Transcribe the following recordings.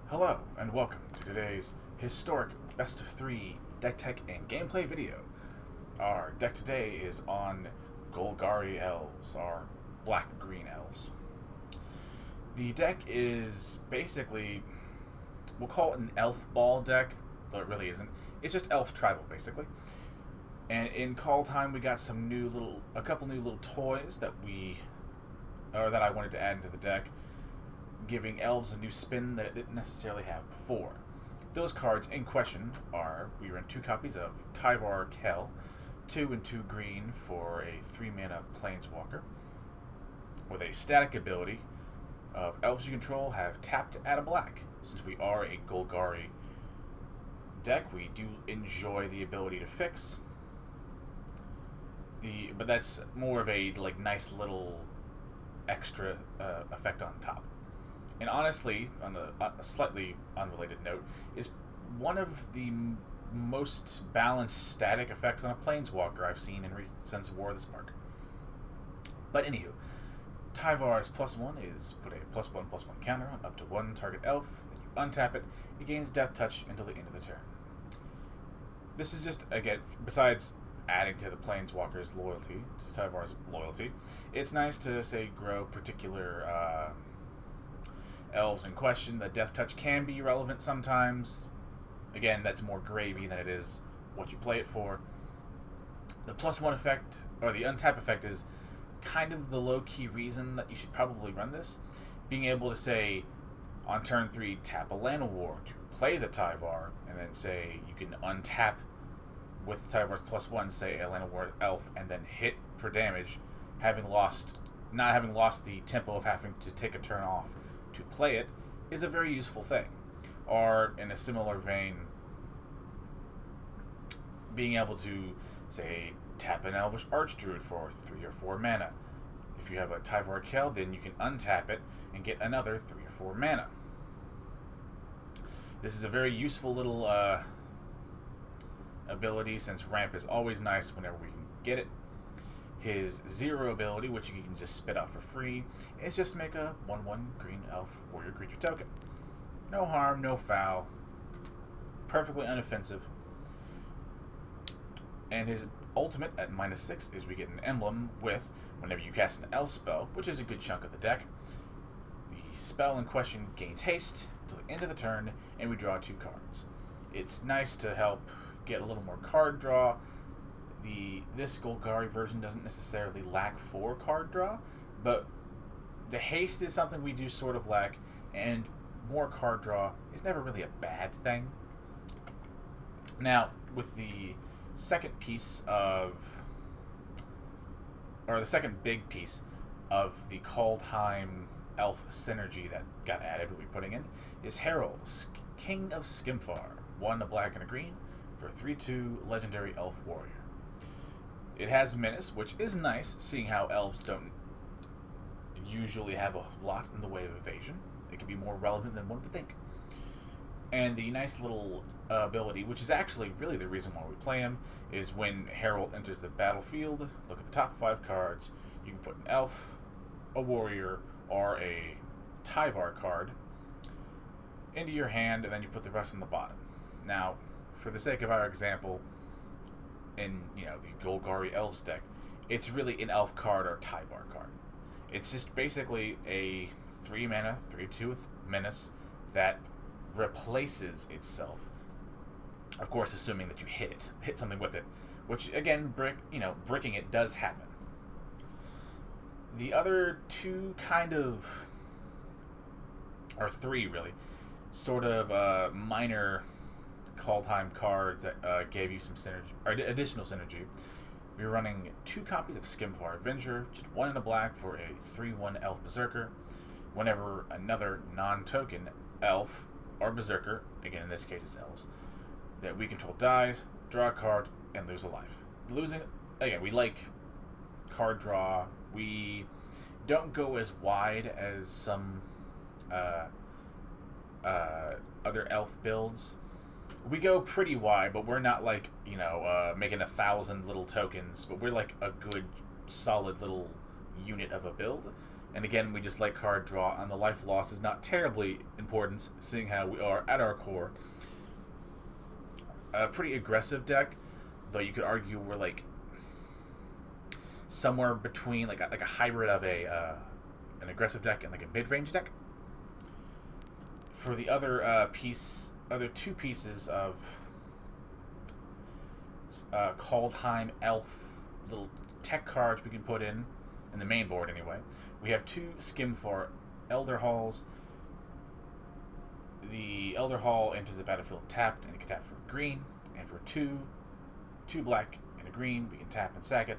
Hello, and welcome to today's historic best of 3 deck tech and gameplay video. Our deck today is on Golgari elves, our black-green elves. The deck is basically, we'll call it an elf ball deck, though it really isn't. It's just elf tribal, basically. And in Kaldheim, we got a couple new little toys that I wanted to add into the deck, giving elves a new spin that it didn't necessarily have before. Those cards in question are, we run 2 copies of Tyvar Kell, 2 and 2 green for a 3-mana planeswalker, with a static ability of elves you control have tapped to add a black. Since we are a Golgari deck, we do enjoy the ability to fix. But that's more of a nice little extra effect on top. And honestly, on a slightly unrelated note, is one of the most balanced static effects on a planeswalker I've seen since War of the Spark. But anywho, Tyvar's +1 is put a +1/+1 counter on up to 1 target elf. Then you untap it, it gains Death Touch until the end of the turn. This is just, again, besides adding to the planeswalker's loyalty, to Tyvar's loyalty, it's nice to, say, grow particular elves in question. The Death Touch can be relevant sometimes. Again, that's more gravy than it is what you play it for. The +1 effect, or the untap effect, is kind of the low-key reason that you should probably run this. Being able to say, on turn 3, tap a Llanowar to play the Tyvar, and then say you can untap with Tyvar's +1, say a Llanowar elf, and then hit for damage, not having lost the tempo of having to take a turn off to play it, is a very useful thing. Or, in a similar vein, being able to, say, tap an Elvish Archdruid for 3 or 4 mana. If you have a Tyvar Kell, then you can untap it and get another 3 or 4 mana. This is a very useful little ability, since ramp is always nice whenever we can get it. His 0 ability, which you can just spit out for free, is just to make a 1/1 green elf warrior creature token. No harm, no foul. Perfectly unoffensive. And his ultimate at -6 is we get an emblem with, whenever you cast an elf spell, which is a good chunk of the deck, the spell in question gains haste until the end of the turn, and we draw 2 cards. It's nice to help get a little more card draw. This Golgari version doesn't necessarily lack for card draw, but the haste is something we do sort of lack, and more card draw is never really a bad thing. Now, with the second big piece of the Kaldheim elf synergy that got added, we'll be putting in, is Harald, King of Skemfar, 1 a black and a green, for 3/2 legendary elf warrior. It has Menace, which is nice, seeing how elves don't usually have a lot in the way of evasion. It can be more relevant than one would think. And the nice little ability, which is actually really the reason why we play him, is when Harald enters the battlefield, look at the top 5 cards, you can put an elf, a warrior, or a Tyvar card into your hand, and then you put the rest on the bottom. Now, for the sake of our example, in the Golgari Elves deck, it's really an elf card or Tyvar card. It's just basically a 3-mana, 3/2 with Menace that replaces itself. Of course, assuming that you hit something with it, which again, bricking it does happen. The other 2 or 3 really, sort of minor Kaldheim cards that gave you some synergy, or additional synergy. We're running 2 copies of Skemfar Avenger, just 1 in a black for a 3/1 elf berserker. Whenever another non-token elf or berserker, again in this case it's elves, that we control dies, draw a card, and lose a life. Again, we like card draw. We don't go as wide as some other elf builds. We go pretty wide, but we're not making 1,000 little tokens, but we're like a good solid little unit of a build. And again, we just like card draw, and the life loss is not terribly important, seeing how we are, at our core, a pretty aggressive deck, though you could argue we're like somewhere between like a hybrid of an aggressive deck and like a mid-range deck. For the other other two pieces of Kaldheim elf little tech cards we can put in the main board anyway. We have two Skemfar Elderhalls. The Elderhall enters the battlefield tapped, and it can tap for green, and for two black and a green, we can tap and sack it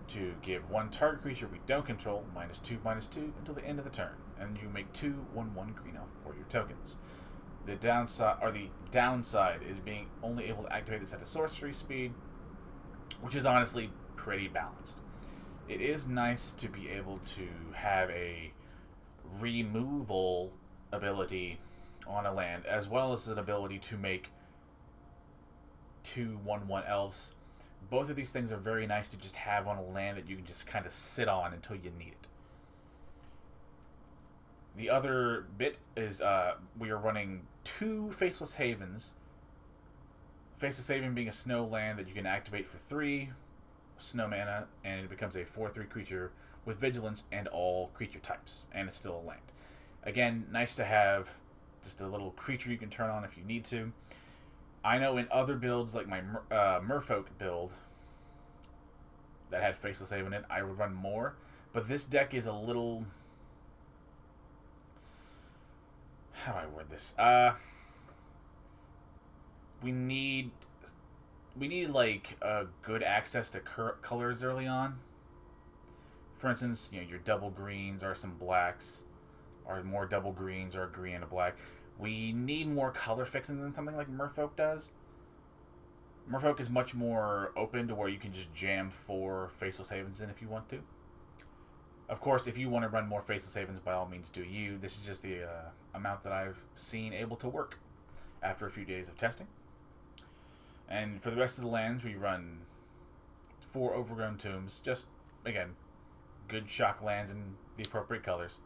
to give one target creature we don't control -2/-2 until the end of the turn, and you make 2/1/1 green elf for your tokens. The downside is being only able to activate this at a sorcery speed, which is honestly pretty balanced. It is nice to be able to have a removal ability on a land, as well as an ability to make 2/1/1 elves. Both of these things are very nice to just have on a land that you can just kind of sit on until you need it. The other bit is we are running two Faceless Havens. Faceless Haven being a snow land that you can activate for 3 snow mana, and it becomes a 4/3 creature with vigilance and all creature types, and it's still a land. Again, nice to have just a little creature you can turn on if you need to. I know in other builds, like my Merfolk build that had Faceless Haven in it, I would run more, but this deck is a little... How do I word this? We need like good access to colors early on. For instance, your double greens or some blacks, or more double greens or a green and a black. We need more color fixing than something like Merfolk does. Merfolk is much more open to where you can just jam 4 Faceless Havens in if you want to. Of course, if you want to run more Faceless Havens, by all means do you. This is just the amount that I've seen able to work after a few days of testing. And for the rest of the lands, we run 4 Overgrown Tombs. Just, again, good shock lands in the appropriate colors.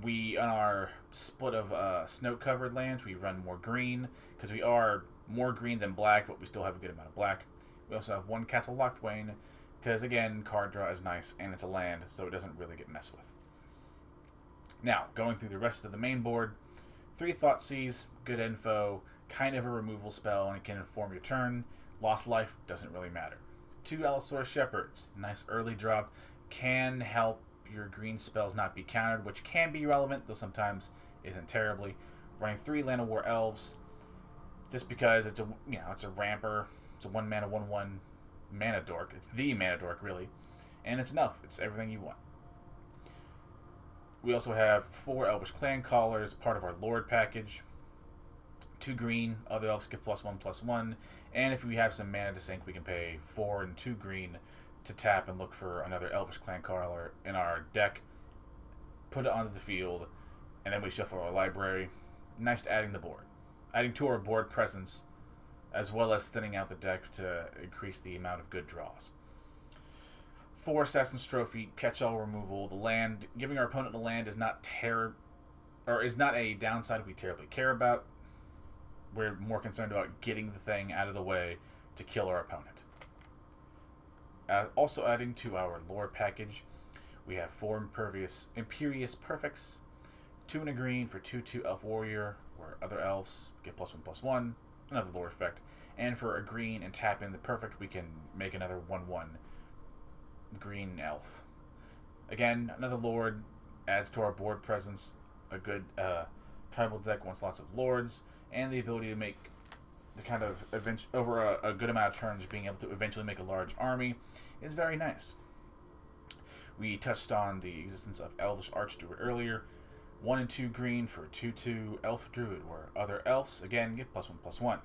We, on our split of snow-covered lands, we run more green, because we are more green than black, but we still have a good amount of black. We also have 1 Castle Locthwain, because, again, card draw is nice, and it's a land, so it doesn't really get messed with. Now, going through the rest of the main board, 3 Thoughtseize, good info, kind of a removal spell, and it can inform your turn. Lost life, doesn't really matter. 2 Allosaurus Shepherds, nice early drop, can help your green spells not be countered, which can be relevant, though sometimes isn't terribly. Running 3 Land of War Elves, just because it's a ramper, it's a 1 mana 1/1 mana dork. It's the mana dork, really, and it's enough. It's everything you want. We also have 4 Elvish Clancallers, part of our Lord package. 2 green, other elves get +1/+1, and if we have some mana to sink, we can pay 4 and 2 green to tap and look for another Elvish Clancaller in our deck, put it onto the field, and then we shuffle our library. Nice to adding to our board presence, as well as thinning out the deck to increase the amount of good draws. 4 Assassin's Trophy, catch-all removal. The land, giving our opponent a land is not a downside we terribly care about. We're more concerned about getting the thing out of the way to kill our opponent. Also adding to our lore package, we have 4 Imperious Perfects, 2 and a green for 2/2 Elf Warrior, where other elves get +1/+1, another lore effect. And for a green and tap in the Perfect, we can make another 1/1 green elf. Again, another lord adds to our board presence. A good tribal deck wants lots of lords, and the ability to make the kind of over a good amount of turns, being able to eventually make a large army is very nice. We touched on the existence of Elvish Archdruid earlier. 1 and 2 green for 2/2 Elf Druid, where other elves again get +1/+1.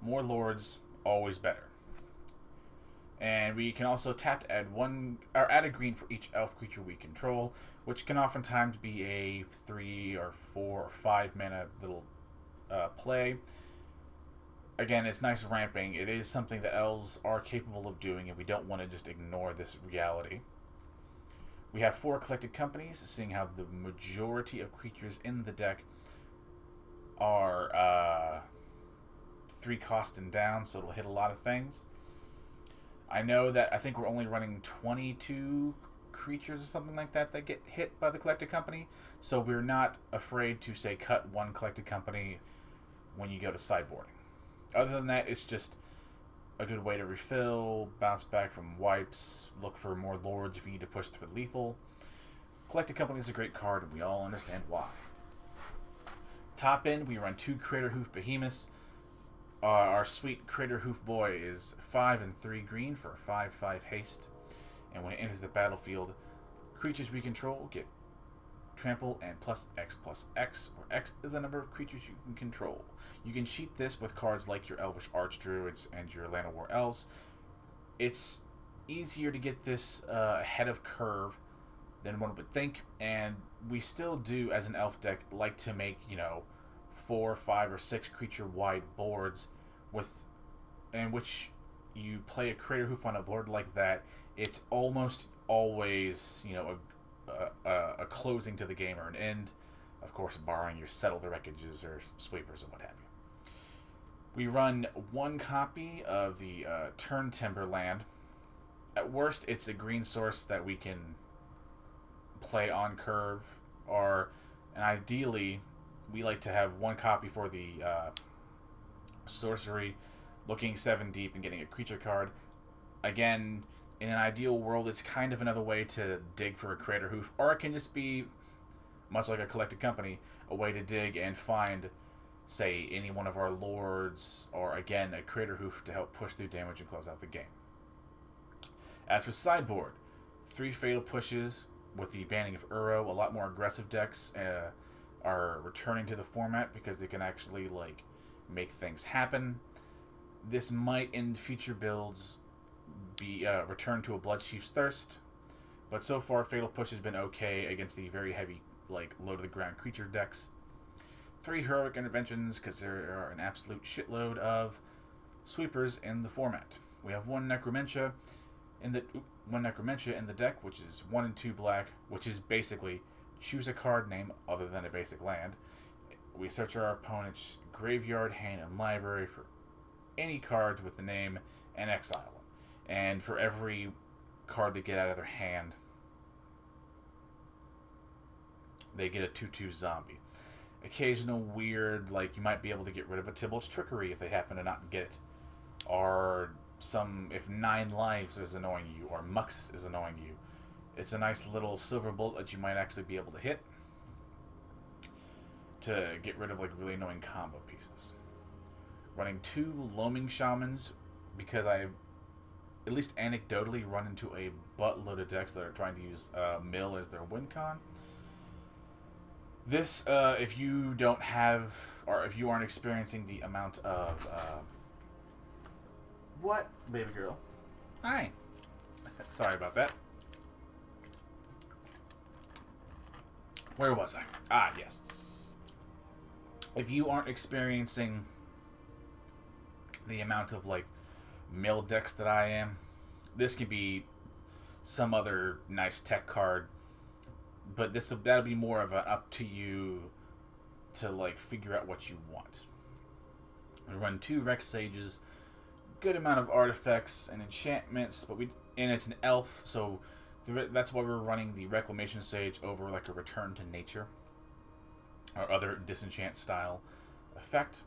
More lords, always better. And we can also tap to add a green for each elf creature we control, which can oftentimes be a 3 or 4 or 5 mana little play. Again, it's nice ramping. It is something that elves are capable of doing, and we don't want to just ignore this reality. We have 4 collected companies, seeing how the majority of creatures in the deck are 3 cost and down, so it'll hit a lot of things. I know that I think we're only running 22 creatures or something like that get hit by the collected company, so we're not afraid to say cut 1 collected company when you go to sideboarding. Other than that, it's just a good way to refill, bounce back from wipes, look for more lords if you need to push through lethal. Collected Company is a great card, and we all understand why. Top end, we run 2 Crater Hoof Behemoths. Our sweet Crater Hoof Boy is 5 and 3 green for a 5/5 haste. And when it enters the battlefield, creatures we control get trample and +X/+X, where X is the number of creatures you can control. You can cheat this with cards like your Elvish Archdruids and your Land of War Elves. It's easier to get this ahead of curve than one would think, and we still do, as an elf deck, like to make, 4, 5, or 6 creature wide boards in which you play a Crater Hoof on a board like that. It's almost always, a closing to the game or an end, of course, barring your Settle the Wreckages or Sweepers or what have you. We run 1 copy of the Turntimber land. At worst, it's a green source that we can play on curve, and ideally, we like to have 1 copy for the sorcery, looking 7 deep and getting a creature card. Again, in an ideal world, it's kind of another way to dig for a Crater Hoof, or it can just be, much like a collected company, a way to dig and find, say, any one of our lords, or again, a Crater Hoof to help push through damage and close out the game. As for sideboard, 3 fatal pushes with the banning of Uro. A lot more aggressive decks are returning to the format because they can actually make things happen. This might, in future builds, be return to a Bloodchief's Thirst, but so far Fatal Push has been okay against the very heavy low to the ground creature decks. 3 Heroic Interventions because there are an absolute shitload of sweepers in the format. We have 1 Necromentia in the deck, which is 1 and 2 black, which is basically choose a card name other than a basic land. We search our opponent's graveyard, hand, and library for any cards with the name and exile them. And for every card they get out of their hand, they get a 2/2 zombie. Occasional weird, you might be able to get rid of a Tybalt's Trickery if they happen to not get it. Or if 9 lives is annoying you, or Mux is annoying you. It's a nice little silver bullet that you might actually be able to hit to get rid of really annoying combo pieces. Running 2 Loaming Shamans because I, at least anecdotally, run into a buttload of decks that are trying to use Mill as their win con. This, if you don't have, or if you aren't experiencing the amount of, what, baby girl? Hi. Sorry about that. Where was I? Ah, yes. If you aren't experiencing the amount of, mill decks that I am, this could be some other nice tech card, but that'll be more of an up to you to, figure out what you want. We run 2 Rex Sages, good amount of artifacts and enchantments, and it's an elf, so that's why we're running the Reclamation Sage over a Return to Nature or other disenchant style effect.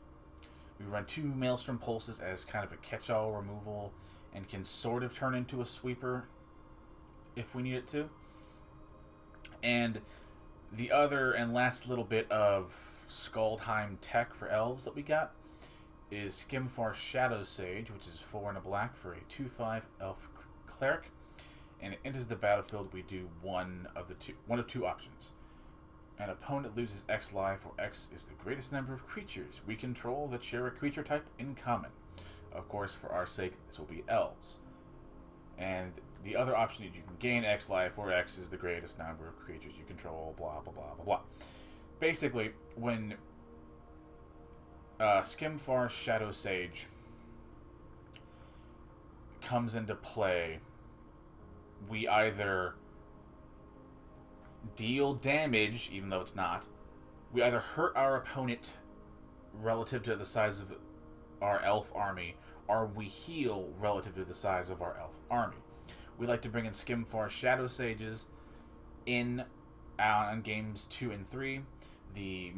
We run 2 Maelstrom Pulses as kind of a catch-all removal and can sort of turn into a sweeper if we need it to. And the other and last little bit of Kaldheim tech for elves that we got is Skemfar Shadow Sage, which is 4 and a black for a 2/5 elf cleric. And it enters the battlefield, we do one of 2 options. An opponent loses X life, where X is the greatest number of creatures we control that share a creature type in common. Of course, for our sake, this will be elves. And the other option is you can gain X life, where X is the greatest number of creatures you control, blah, blah, blah, blah, blah. Basically, when Skemfar Shadow Sage comes into play, we either deal damage, even though it's not. We either hurt our opponent relative to the size of our elf army, or we heal relative to the size of our elf army. We like to bring in Skemfar Shadow Sages in on games 2 and 3. The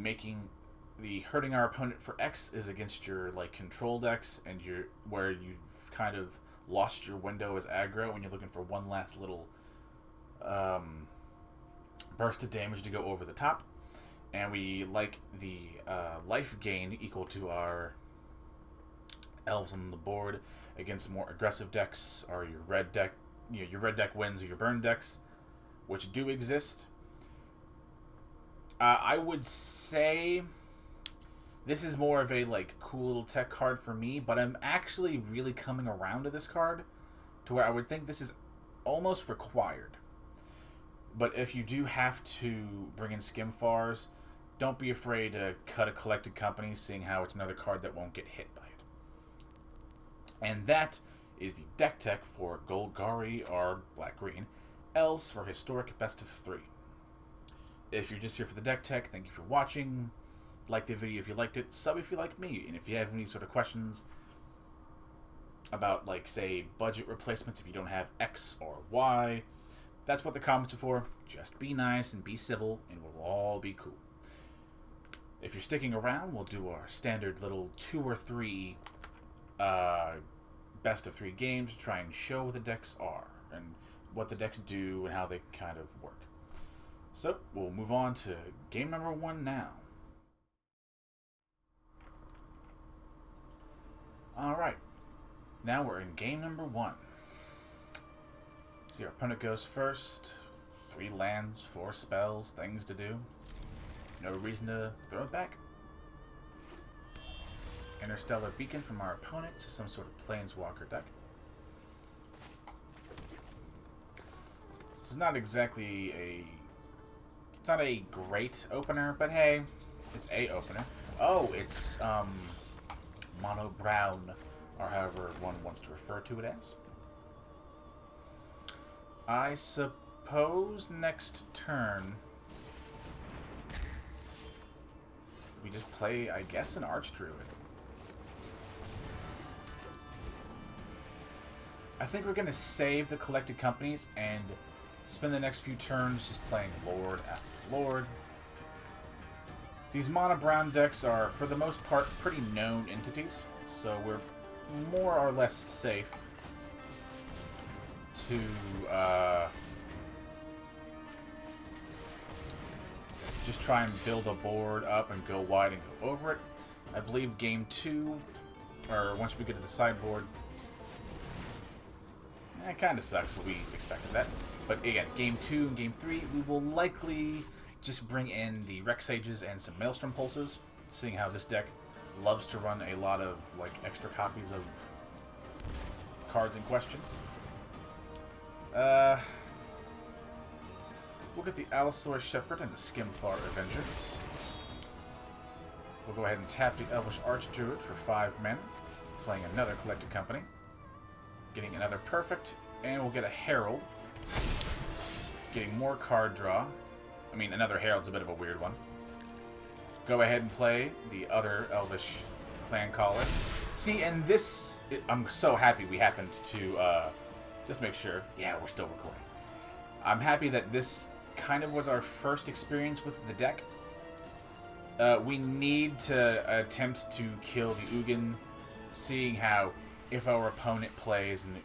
hurting our opponent for X is against your like control decks and where you've kind of lost your window as aggro and you're looking for one last little burst of damage to go over the top. And we like the life gain equal to our elves on the board against more aggressive decks, or your red deck, your red deck wins, or your burn decks, which do exist. I would say this is more of a like cool little tech card for me, but I'm actually really coming around to this card to where I would think this is almost required. But if you do have to bring in Skemfars, don't be afraid to cut a collected company, seeing how it's another card that won't get hit by it. And that is the deck tech for Golgari, or black-green, elves for historic best of 3. If you're just here for the deck tech, thank you for watching. Like the video if you liked it, sub if you like me, and if you have any sort of questions about, like, say, budget replacements if you don't have X or Y, that's what the comments are for. Just be nice and be civil, and we'll all be cool. If you're sticking around, we'll do our standard little 2 or 3 best of 3 games to try and show what the decks are and what the decks do and how they kind of work. So, we'll move on to game number 1 now. Alright, now we're in game number 1. See, our opponent goes first. 3 lands, 4 spells, things to do. No reason to throw it back. Interstellar Beacon from our opponent to some sort of Planeswalker deck. This is not exactly a... It's not a great opener, but hey, it's a opener. Oh, it's mono brown, or however one wants to refer to it as. I suppose next turn we just play, I guess, an Archdruid. I think we're going to save the collected companies and spend the next few turns just playing Lord after Lord. These mono brown decks are, for the most part, pretty known entities, so we're more or less safe to just try and build a board up and go wide and go over it. I believe game 2, or once we get to the sideboard, it kind of sucks, but we expected that. But again, game 2 and game 3, we will likely just bring in the Rex Sages and some Maelstrom Pulses, seeing how this deck loves to run a lot of like extra copies of cards in question. We'll get the Allosaurus Shepherd and the Skemfar Avenger. We'll go ahead and tap the Elvish Archdruid for 5 mana, playing another collected company, getting another Perfect, and we'll get a Harald, getting more card draw. I mean, another Herald's a bit of a weird one. Go ahead and play the other Elvish Clancaller. See, and this, I'm so happy we happened to, just make sure, yeah, we're still recording. I'm happy that this kind of was our first experience with the deck. We need to attempt to kill the Ugin, seeing how if our opponent plays an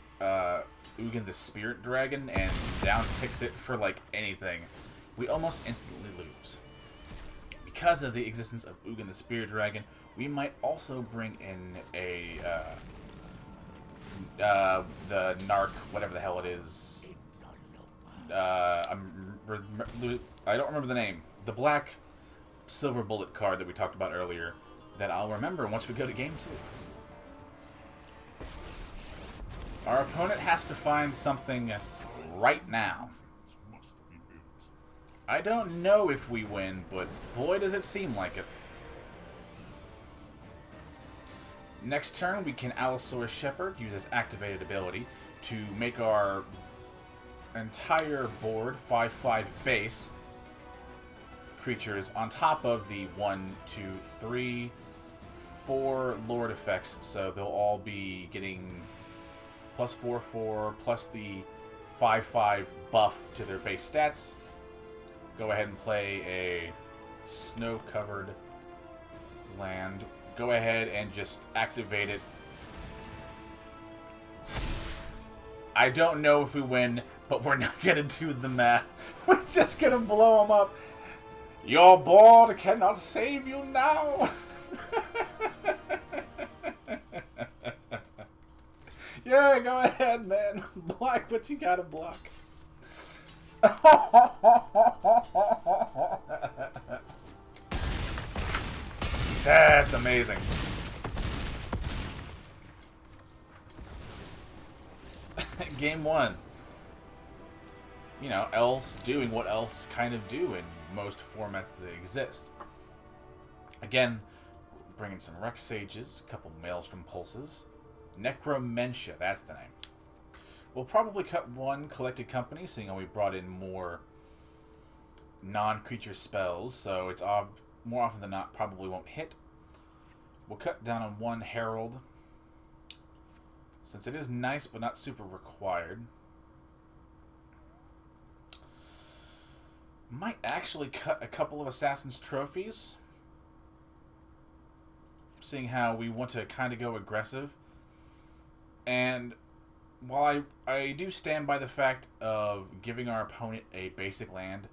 Ugin the Spirit Dragon and down ticks it for like anything, we almost instantly lose. Because of the existence of Ugin the Spirit Dragon, we might also bring in a the Narc, whatever the hell it is. I don't remember the name. The black silver bullet card that we talked about earlier that I'll remember once we go to game 2. Our opponent has to find something right now. I don't know if we win, but boy does it seem like it. Next turn, we can Allosaurus Shepherd, use its activated ability to make our entire board 5/5 base creatures on top of the 1, 2, 3, 4 Lord effects, so they'll all be getting +4/4 plus the 5/5 buff to their base stats. Go ahead and play a snow-covered land. Go ahead and just activate it. I don't know if we win, but we're not going to do the math. We're just going to blow them up. Your board cannot save you now. Yeah, go ahead, man. Block what you gotta block. That's amazing. Game 1. You know, elves doing what elves kind of do in most formats that exist. Again, bringing some Rex Sages, a couple Maelstrom Pulses. Necromentia, that's the name. We'll probably cut 1 Collected Company, seeing how we brought in more non-creature spells, so it's more often than not probably won't hit. We'll cut down on 1 Harald, since it is nice but not super required. Might actually cut a couple of Assassin's Trophies, seeing how we want to kind of go aggressive. And while I do stand by the fact of giving our opponent a basic land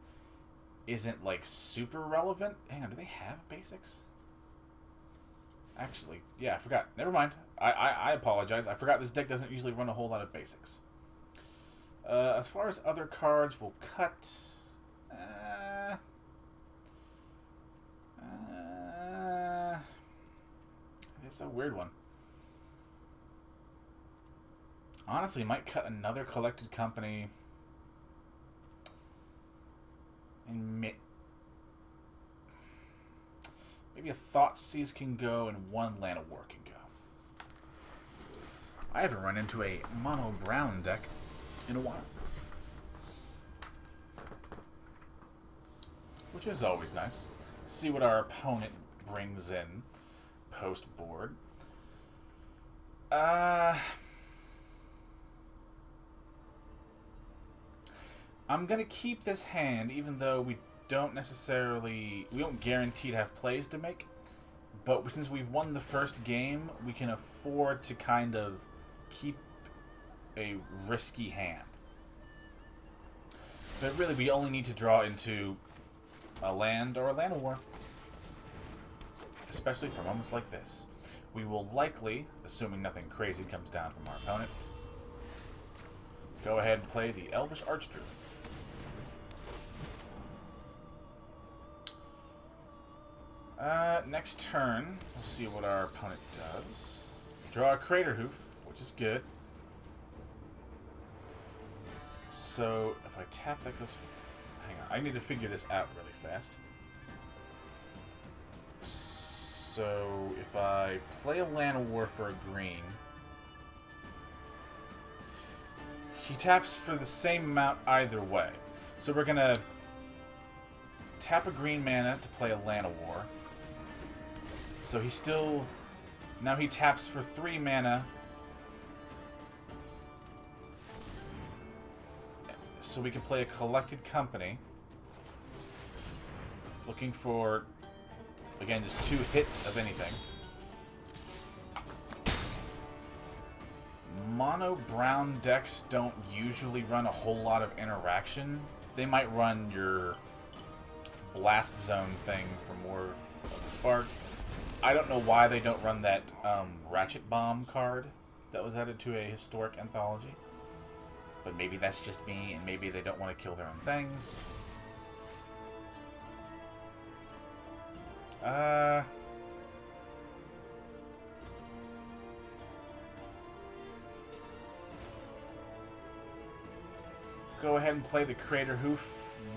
isn't, like, super relevant. Hang on, do they have basics? Actually, yeah, I forgot. Never mind. I apologize. I forgot this deck doesn't usually run a whole lot of basics. As far as other cards, we'll cut... it's a weird one. Honestly, might cut another Collected Company. And maybe a Thoughtseize can go and 1 Land of War can go. I haven't run into a mono brown deck in a while, which is always nice. See what our opponent brings in post board. I'm gonna keep this hand, even though we don't guarantee to have plays to make. But since we've won the first game, we can afford to kind of keep a risky hand. But really, we only need to draw into a land or a Land of War. Especially for moments like this. We will likely, assuming nothing crazy comes down from our opponent, go ahead and play the Elvish Archdruid. Next turn, we'll see what our opponent does. Draw a Crater Hoof, which is good. So, if I tap, that goes... Hang on, I need to figure this out really fast. So, if I play a Land of War for a green... He taps for the same amount either way. So we're gonna tap a green mana to play a Land of War. So he still... Now he taps for 3 mana. So we can play a Collected Company. Looking for, again, just 2 hits of anything. Mono brown decks don't usually run a whole lot of interaction. They might run your Blast Zone thing for more of the spark. I don't know why they don't run that Ratchet Bomb card that was added to a historic anthology. But maybe that's just me, and maybe they don't want to kill their own things. Go ahead and play the Crater Hoof.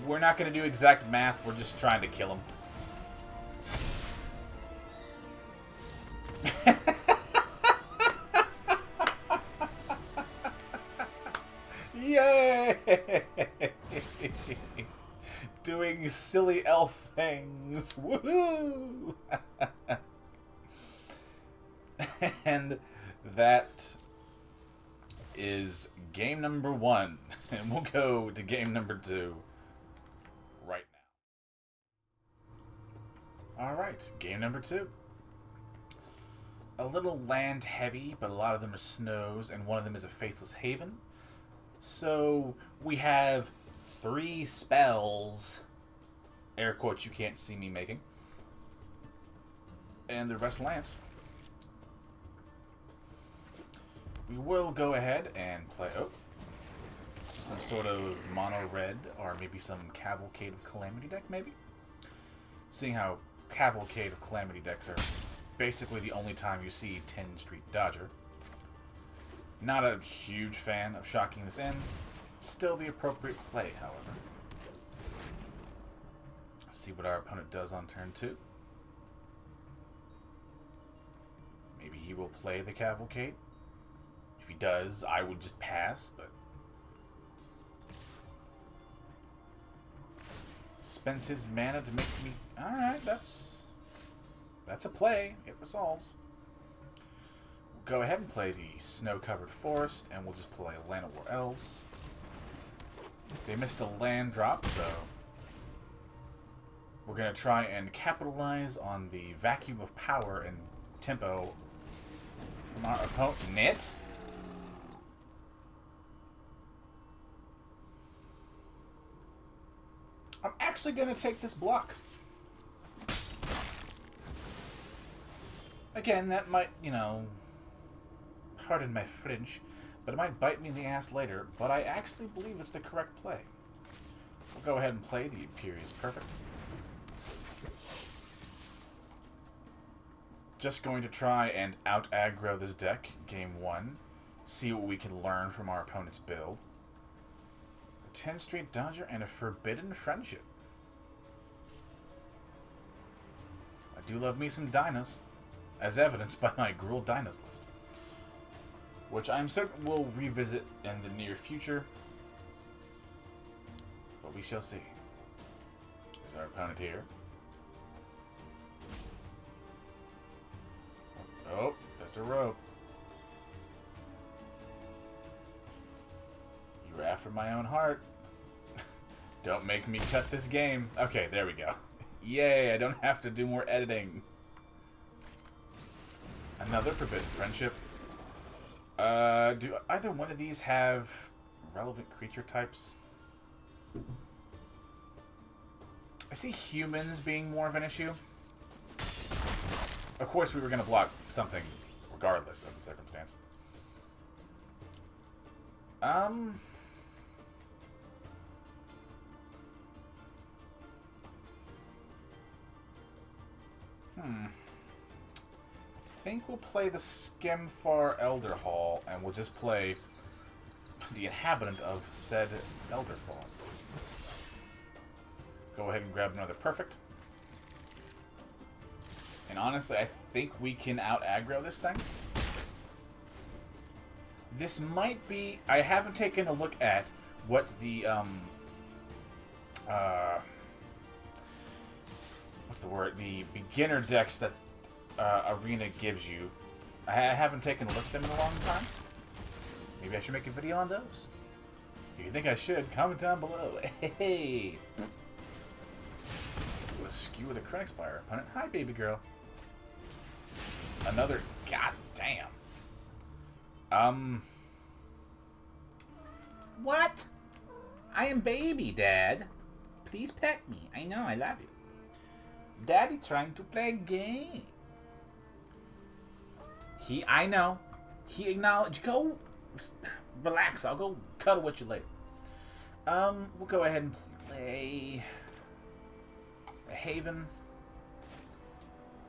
We're not going to do exact math, we're just trying to kill him. Yay! Doing doing silly elf things. Woohoo! And that is game number 1. And we'll go to game number 2 right now. Alright, game number 2. A little land heavy, but a lot of them are snows, and one of them is a Faceless Haven. So we have 3 spells, air quotes you can't see me making, and the rest lands. We will go ahead and play some sort of mono red, or maybe some Cavalcade of Calamity deck, maybe? Seeing how Cavalcade of Calamity decks are basically the only time you see 10 Street Dodger. Not a huge fan of shocking this in. Still the appropriate play, however. Let's see what our opponent does on turn 2. Maybe he will play the Cavalcade. If he does, I would just pass, but... spends his mana to make me... Alright, that's a play. It resolves. We'll go ahead and play the Snow-Covered Forest, and we'll just play Land of War Elves. They missed a land drop, so... we're going to try and capitalize on the vacuum of power and tempo from our opponent. I'm actually going to take this block. Again, that might, pardon my French, but it might bite me in the ass later, but I actually believe it's the correct play. We'll go ahead and play the Imperious Perfect. Just going to try and out-aggro this deck, game 1. See what we can learn from our opponent's build. A 10 Street Dodger and a Forbidden Friendship. I do love me some dinos, as evidenced by my Gruul Dinos list, which I'm certain we'll revisit in the near future, but we shall see. Is our opponent here? Oh, there's a rope. You're after my own heart. Don't make me cut this game. Okay, there we go. Yay, I don't have to do more editing. Another Forbidden Friendship. Do either one of these have relevant creature types? I see humans being more of an issue. Of course, we were going to block something regardless of the circumstance. I think we'll play the Skemfar Elderhall, and we'll just play the inhabitant of said Elderfall. Go ahead and grab another Perfect. And honestly, I think we can out-aggro this thing. This might be... I haven't taken a look at what the, what's the word? The beginner decks that Arena gives you. I haven't taken a look at them in a long time. Maybe I should make a video on those. If you think I should, comment down below. Hey! Ooh, a skew with a Chronic Spire opponent. Hi, baby girl. Another goddamn. What? I am baby, Dad. Please pet me. I know, I love you. Daddy trying to play a game. I know. He acknowledged. Go relax. I'll go cuddle with you later. We'll go ahead and play a Haven.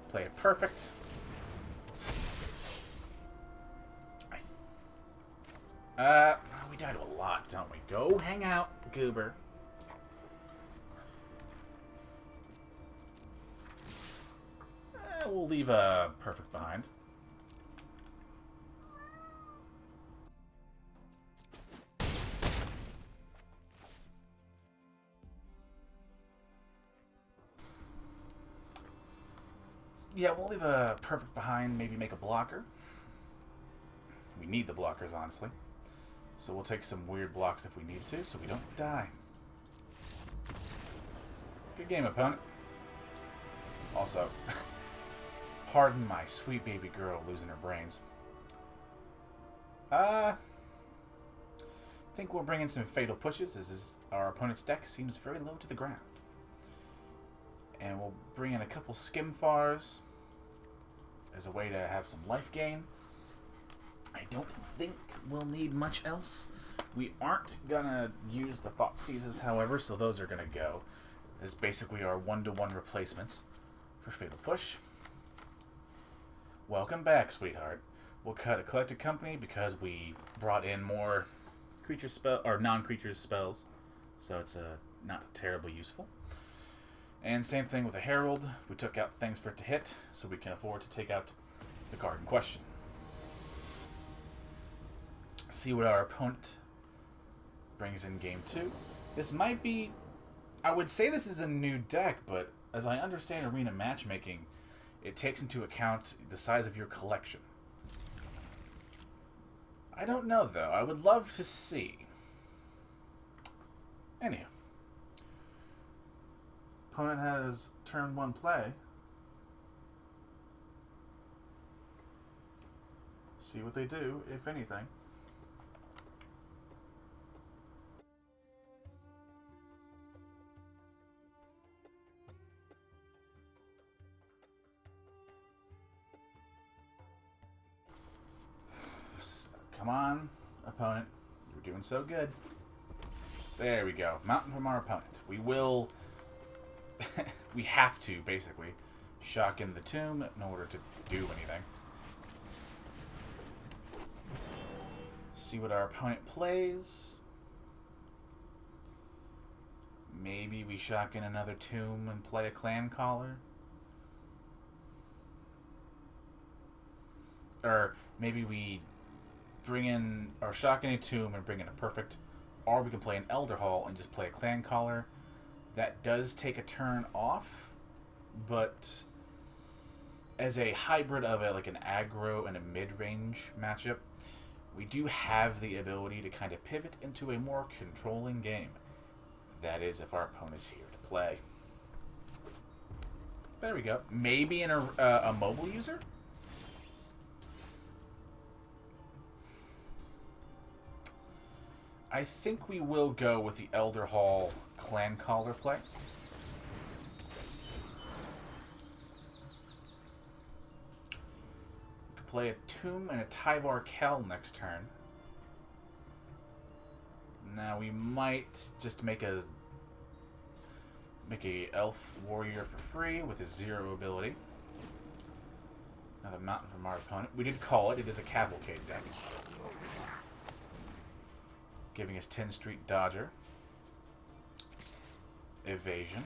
Play a Perfect. We die to a lot, don't we? Go hang out, Goober. We'll leave a Perfect behind. Yeah, we'll leave a perfect behind, maybe make a blocker. We need the blockers, honestly. So we'll take some weird blocks if we need to, so we don't die. Good game, opponent. Also, pardon my sweet baby girl losing her brains. I think we'll bring in some fatal pushes, as our opponent's deck seems very low to the ground. And we'll bring in a couple Skemfars as a way to have some life gain. I don't think we'll need much else. We aren't gonna use the Thought Seizes, however, so those are gonna go as basically our one-to-one replacements for Fatal Push. Welcome back, sweetheart. We'll cut a Collected Company because we brought in more creature spell or non-creature spells, so it's not terribly useful. And same thing with a Harald. We took out things for it to hit, so we can afford to take out the card in question. See what our opponent brings in game 2. This might be... I would say this is a new deck, but as I understand arena matchmaking, it takes into account the size of your collection. I don't know, though. I would love to see. Anywho. Opponent has turn 1 play. See what they do, if anything. Come on, opponent. You're doing so good. There we go. Mountain from our opponent. We will... we have to, basically, shock in the tomb in order to do anything. See what our opponent plays. Maybe we shock in another tomb and play a Clancaller. Or maybe we bring in, or shock in a tomb and bring in a perfect. Or we can play an Elderhall and just play a Clancaller. That does take a turn off, but as a hybrid of like an aggro and a mid-range matchup, we do have the ability to kind of pivot into a more controlling game. That is, if our opponent is here to play. There we go. Maybe in a mobile user? I think we will go with the Elderhall Clancaller play. We could play a Tomb and a Tyvar Kell next turn. Now we might just make a Elf Warrior for free with a 0 ability. Another mountain from our opponent. We did call it. It is a Cavalcade deck. Giving us 10 Street Dodger. Evasion.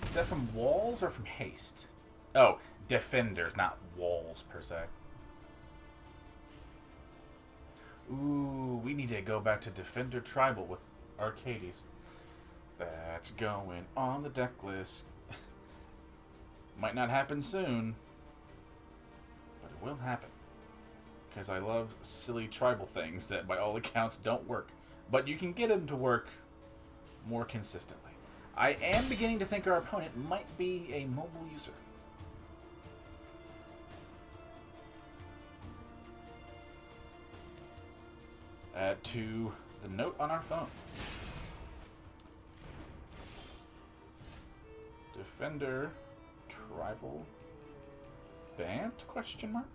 Is that from walls or from haste? Oh, defenders, not walls per se. Ooh, we need to go back to Defender Tribal with Arcades. That's going on the deck list. Might not happen soon, but it will happen. Because I love silly tribal things that by all accounts don't work. But you can get them to work more consistently. I am beginning to think our opponent might be a mobile user. Add to the note on our phone. Defender Tribal Bant? Question mark?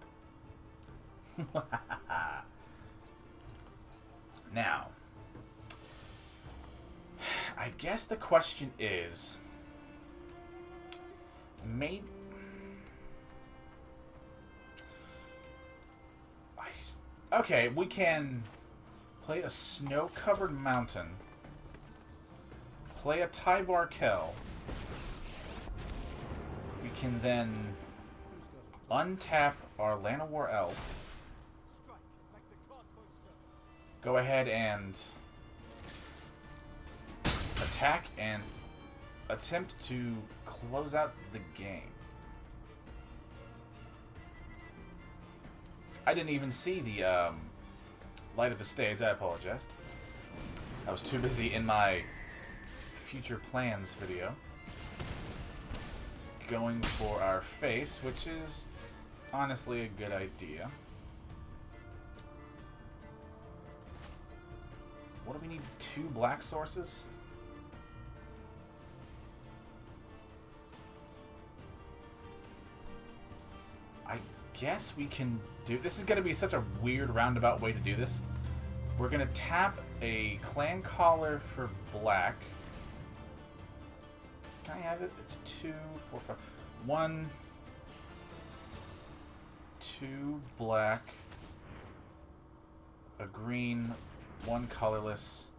Now, I guess the question is, okay, we can play a snow-covered mountain, play a Tyvar Kell. We can then untap our Llanowar Elf. Go ahead and attack and attempt to close out the game. I didn't even see the light of the stage. I apologize. I was too busy in my future plans video going for our face, which is honestly a good idea. What do we need? 2 black sources? I guess we can do... This is going to be such a weird roundabout way to do this. We're going to tap a Clancaller for black. Can I have it? It's 2, 4, 5... 1, 2 black, a green, 1 colorless,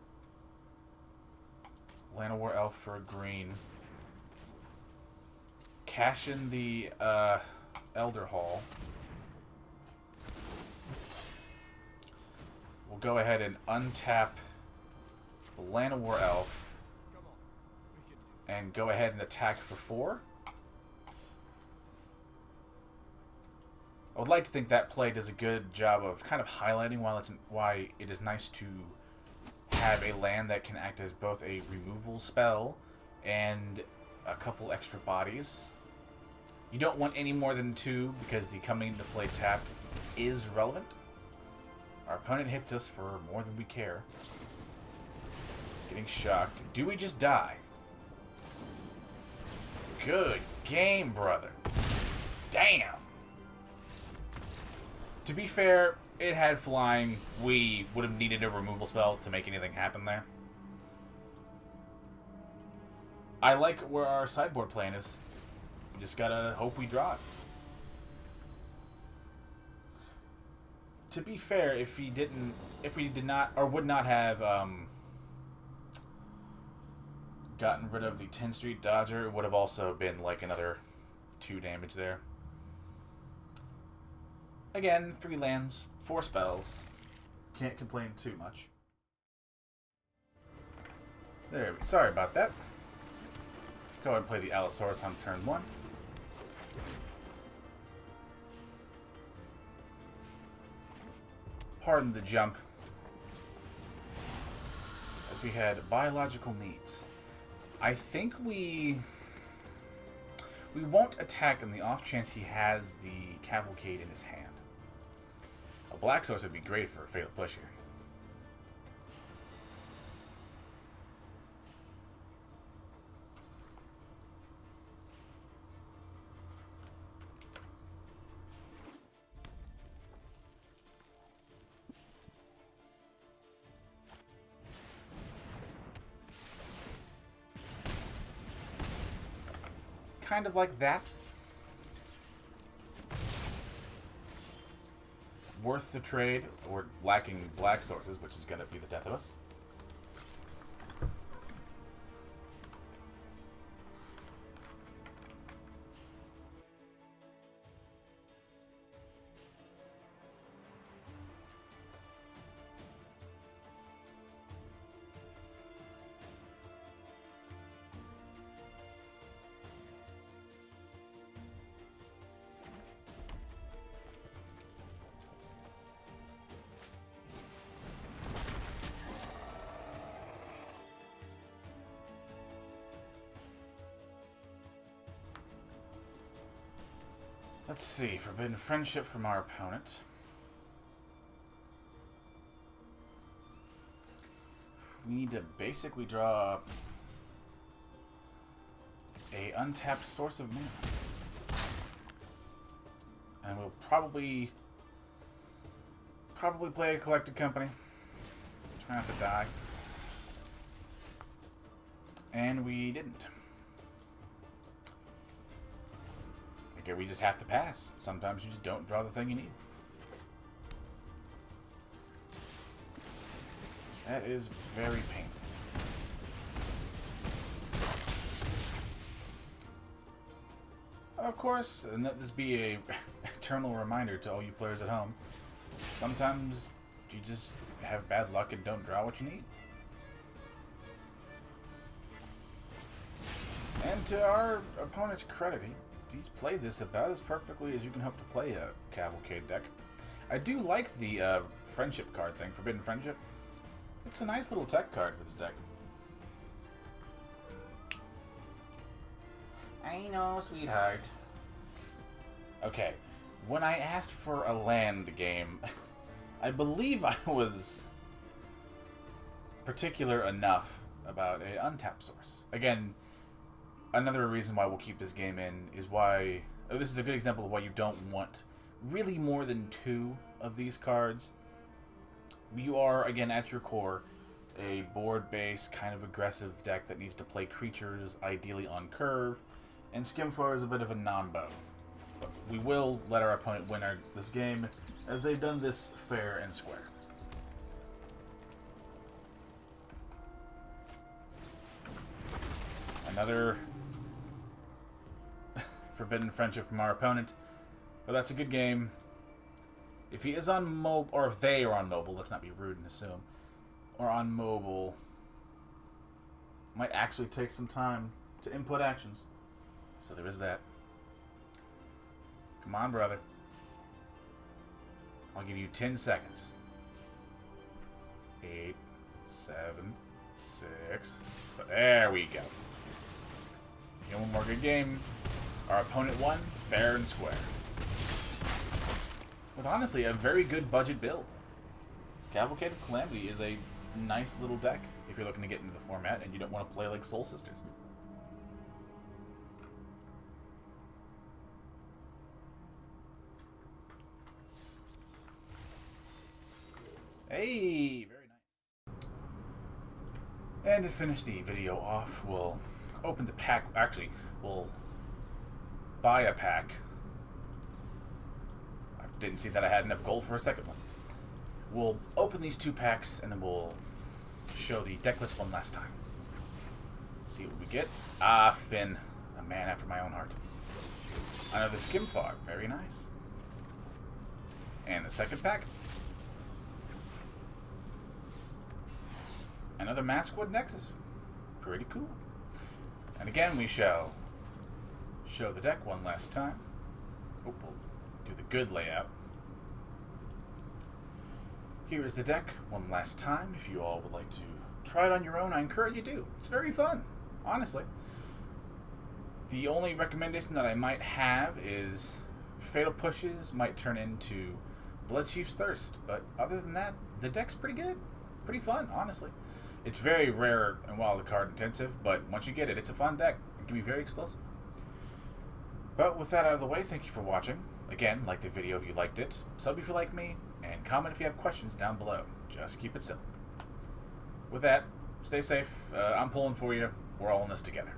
Llanowar Elf for a green. Cash in the Elderhall. We'll go ahead and untap the Llanowar Elf and go ahead and attack for 4. I would like to think that play does a good job of kind of highlighting why it is nice to have a land that can act as both a removal spell and a couple extra bodies. You don't want any more than 2 because the coming into play tapped is relevant. Our opponent hits us for more than we care. Getting shocked. Do we just die? Good game, brother. Damn. To be fair, it had flying. We would have needed a removal spell to make anything happen there. I like where our sideboard plan is. We just gotta hope we draw it. To be fair, if we did not, or would not have gotten rid of the 10th Street Dodger, it would have also been like another 2 damage there. Again, 3 lands, 4 spells. Can't complain too much. There we go. Sorry about that. Go ahead and play the Allosaurus on turn 1. Pardon the jump. As we had biological needs. I think we won't attack on the off chance he has the Cavalcade in his hand. A black source would be great for a fatal push here. Kind of like that. Worth the trade. We're lacking black sources, which is going to be the death of us. Let's see, forbidden friendship from our opponent. We need to basically draw a untapped source of mana. And we'll probably play a collected company. Try not to die. And we didn't. Okay, we just have to pass. Sometimes you just don't draw the thing you need. That is very painful. Of course, and let this be a eternal reminder to all you players at home. Sometimes you just have bad luck and don't draw what you need. And to our opponent's credit, he's played this about as perfectly as you can hope to play a Cavalcade deck. I do like the friendship card thing, Forbidden Friendship. It's a nice little tech card for this deck. I know, sweetheart. Okay, when I asked for a land game, I believe I was particular enough about an untap source. Again, another reason why we'll keep this game in is why... this is a good example of why you don't want really more than 2 of these cards. You are, again, at your core, a board-based, kind of aggressive deck that needs to play creatures, ideally on curve, and Skemfar is a bit of a non-bow. But we will let our opponent win this game, as they've done this fair and square. Another Forbidden Friendship from our opponent, but that's a good game. If he is on mobile, or if they are on mobile, let's not be rude and assume, or on mobile, might actually take some time to input actions. So there is that. Come on, brother. I'll give you 10 seconds. 8, 7, 6. There we go. One more good game. Our opponent won, fair and square. With honestly a very good budget build. Cavalcade of Calamity is a nice little deck if you're looking to get into the format and you don't want to play like Soul Sisters. Hey, very nice. And to finish the video off, we'll open the pack. Actually, we'll buy a pack. I didn't see that I had enough gold for a second one. We'll open these 2 packs and then we'll show the deck list one last time. See what we get. Ah, Finn, a man after my own heart. Another Skemfar, very nice. And the second pack. Another Maskwood Nexus. Pretty cool. And again, we shall show the deck one last time. Oh, we'll do the good layout. Here is the deck one last time. If you all would like to try it on your own, I encourage you to. It's very fun, honestly. The only recommendation that I might have is Fatal Pushes might turn into Bloodchief's Thirst. But other than that, the deck's pretty good. Pretty fun, honestly. It's very rare and wild card intensive, but once you get it, it's a fun deck. It can be very explosive. But with that out of the way, thank you for watching. Again, like the video if you liked it, sub if you like me, and comment if you have questions down below. Just keep it simple. With that, stay safe. I'm pulling for you. We're all in this together.